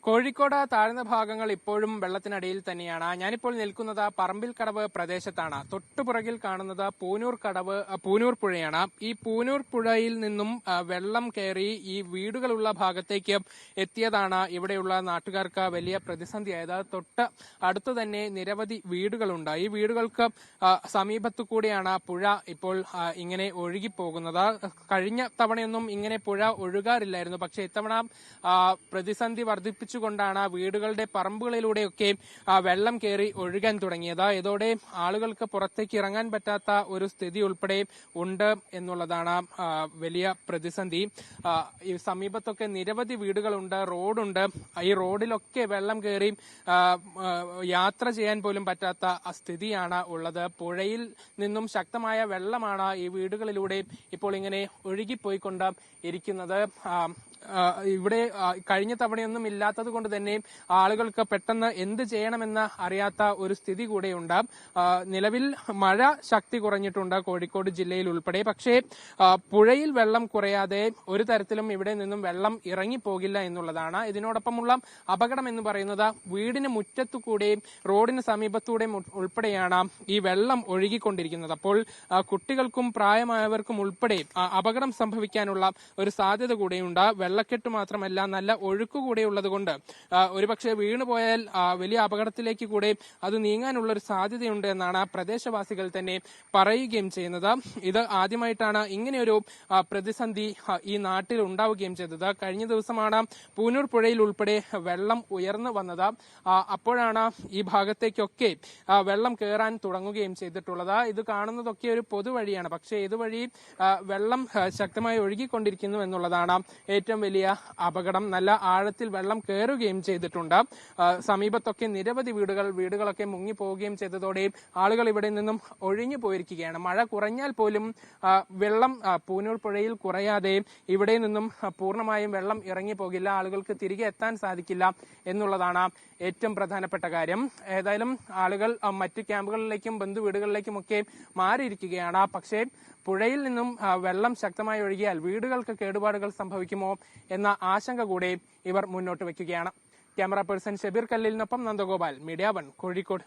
കോഴിക്കോട് താഴ്ന്ന ഭാഗങ്ങൾ ഇപ്പോഴും വെള്ളത്തിനടിയിൽ തന്നെയാണ്. ഞാനിപ്പോൾ നിൽക്കുന്നത് പറമ്പിൽ കടവ് പ്രദേശത്താണ്. തൊട്ടുപുറകിൽ കാണുന്നത് പൂനൂർ പുഴയാണ്. ഈ പൂനൂർ പുഴയിൽ നിന്നും വെള്ളം കയറി ഈ വീടുകളുള്ള ഭാഗത്തേക്ക് എത്തിയതാണ് ഇവിടെയുള്ള നാട്ടുകാർക്ക് വലിയ പ്രതിസന്ധിയായത്. തൊട്ട് അടുത്ത് തന്നെ നിരവധി വീടുകളുണ്ട്. ഈ വീടുകൾക്ക് സമീപത്തു കൂടിയാണ് പുഴ ഇപ്പോൾ ഇങ്ങനെ ഒഴുകിപ്പോകുന്നത്. കഴിഞ്ഞ തവണയൊന്നും ഇങ്ങനെ പുഴ ഒഴുകാറില്ലായിരുന്നു. പക്ഷേ ഇത്തവണ പ്രതിസന്ധി വർദ്ധിപ്പിച്ചുകൊണ്ടാണ് വീടുകളുടെ പറമ്പുകളിലൂടെയൊക്കെ വെള്ളം കയറി ഒഴുകാൻ തുടങ്ങിയത്. ഇതോടെ ആളുകൾക്ക് പുറത്തേക്ക് ഇറങ്ങാൻ പറ്റാത്ത ഒരു സ്ഥിതി ഉൾപ്പെടെ ഉണ്ട് എന്നുള്ളതാണ് വലിയ പ്രതിസന്ധി. ഈ സമീപത്തൊക്കെ നിരവധി വീടുകളുണ്ട്, റോഡുണ്ട്. ഈ റോഡിലൊക്കെ വെള്ളം കയറി യാത്ര ചെയ്യാൻ പോലും പറ്റാത്ത സ്ഥിതിയാണ് ഉള്ളത്. പുഴയിൽ നിന്നും ശക്തമായ വെള്ളമാണ് ഈ വീടുകളിലൂടെ ഇപ്പോൾ ഇങ്ങനെ ഒഴുകിപ്പോയിക്കൊണ്ട് ഇരിക്കുന്നത്. ഇവിടെ കഴിഞ്ഞ തവണയൊന്നും ഇല്ലാത്തത് കൊണ്ട് തന്നെ ആളുകൾക്ക് പെട്ടെന്ന് എന്ത് ചെയ്യണമെന്ന് അറിയാത്ത ഒരു സ്ഥിതി കൂടെയുണ്ട്. നിലവിൽ മഴ ശക്തി കുറഞ്ഞിട്ടുണ്ട് കോഴിക്കോട് ജില്ലയിൽ ഉൾപ്പെടെ. പക്ഷേ പുഴയിൽ വെള്ളം കുറയാതെ ഒരു തരത്തിലും ഇവിടെ നിന്നും വെള്ളം ഇറങ്ങിപ്പോകില്ല എന്നുള്ളതാണ്. ഇതിനോടൊപ്പമുള്ള അപകടം എന്ന് പറയുന്നത് വീടിന് മുറ്റത്തുകൂടെയും റോഡിന് സമീപത്തൂടെയും ഉൾപ്പെടെയാണ് ഈ വെള്ളം ഒഴുകിക്കൊണ്ടിരിക്കുന്നത്. അപ്പോൾ കുട്ടികൾക്കും പ്രായമായവർക്കും ഉൾപ്പെടെ അപകടം സംഭവിക്കാനുള്ള ഒരു സാധ്യത കൂടെയുണ്ട്. വെള്ളക്കെട്ട് മാത്രമല്ല, നല്ല ഒഴുക്ക് കൂടെ ഉള്ളത് കൊണ്ട് ഒരുപക്ഷെ വീണുപോയാൽ വലിയ അപകടത്തിലേക്ക് കൂടെ അത് നീങ്ങാനുള്ള ഒരു സാധ്യതയുണ്ട് എന്നാണ് പ്രദേശവാസികൾ തന്നെ പറയുകയും ചെയ്യുന്നത്. ഇത് ആദ്യമായിട്ടാണ് ഇങ്ങനെയൊരു പ്രതിസന്ധി ഈ നാട്ടിൽ ഉണ്ടാവുകയും ചെയ്തത്. കഴിഞ്ഞ ദിവസമാണ് പൂനൂർ പുഴയിൽ ഉൾപ്പെടെ വെള്ളം ഉയർന്നു വന്നത്. അപ്പോഴാണ് ഈ ഭാഗത്തേക്കൊക്കെ വെള്ളം കയറാൻ തുടങ്ങുകയും ചെയ്തിട്ടുള്ളത്. ഇത് കാണുന്നതൊക്കെ ഒരു പൊതുവഴിയാണ്. പക്ഷേ ഇതുവഴി വെള്ളം ശക്തമായി ഒഴുകിക്കൊണ്ടിരിക്കുന്നു എന്നുള്ളതാണ് ഏറ്റവും വലിയ അപകടം. നല്ല ആഴത്തിൽ വെള്ളം കയറുകയും ചെയ്തിട്ടുണ്ട്. സമീപത്തൊക്കെ നിരവധി വീടുകളൊക്കെ മുങ്ങിപ്പോവുകയും ചെയ്തതോടെ ആളുകൾ ഇവിടെ നിന്നും ഒഴിഞ്ഞു പോയിരിക്കുകയാണ്. മഴ കുറഞ്ഞാൽ പോലും വെള്ളം പൂനൂർ പുഴയിൽ കുറയാതെ ഇവിടെ നിന്നും പൂർണ്ണമായും വെള്ളം ഇറങ്ങിപ്പോകില്ല. ആളുകൾക്ക് തിരികെ എത്താൻ സാധിക്കില്ല എന്നുള്ളതാണ് ഏറ്റവും പ്രധാനപ്പെട്ട കാര്യം. ഏതായാലും ആളുകൾ മറ്റ് ക്യാമ്പുകളിലേക്കും ബന്ധുവീടുകളിലേക്കുമൊക്കെ മാറിയിരിക്കുകയാണ്. പക്ഷേ പുഴയിൽ നിന്നും വെള്ളം ശക്തമായി ഒഴുകിയാൽ വീടുകൾക്ക് കേടുപാടുകൾ സംഭവിക്കുമോ എന്ന ആശങ്ക കൂടെ ഇവർ മുന്നോട്ട് വയ്ക്കുകയാണ്. ക്യാമറ പേഴ്സൺ ഷബീർ കല്ലിലിനൊപ്പം നന്ദഗോപാൽ, മീഡിയ 1, കോഴിക്കോട്.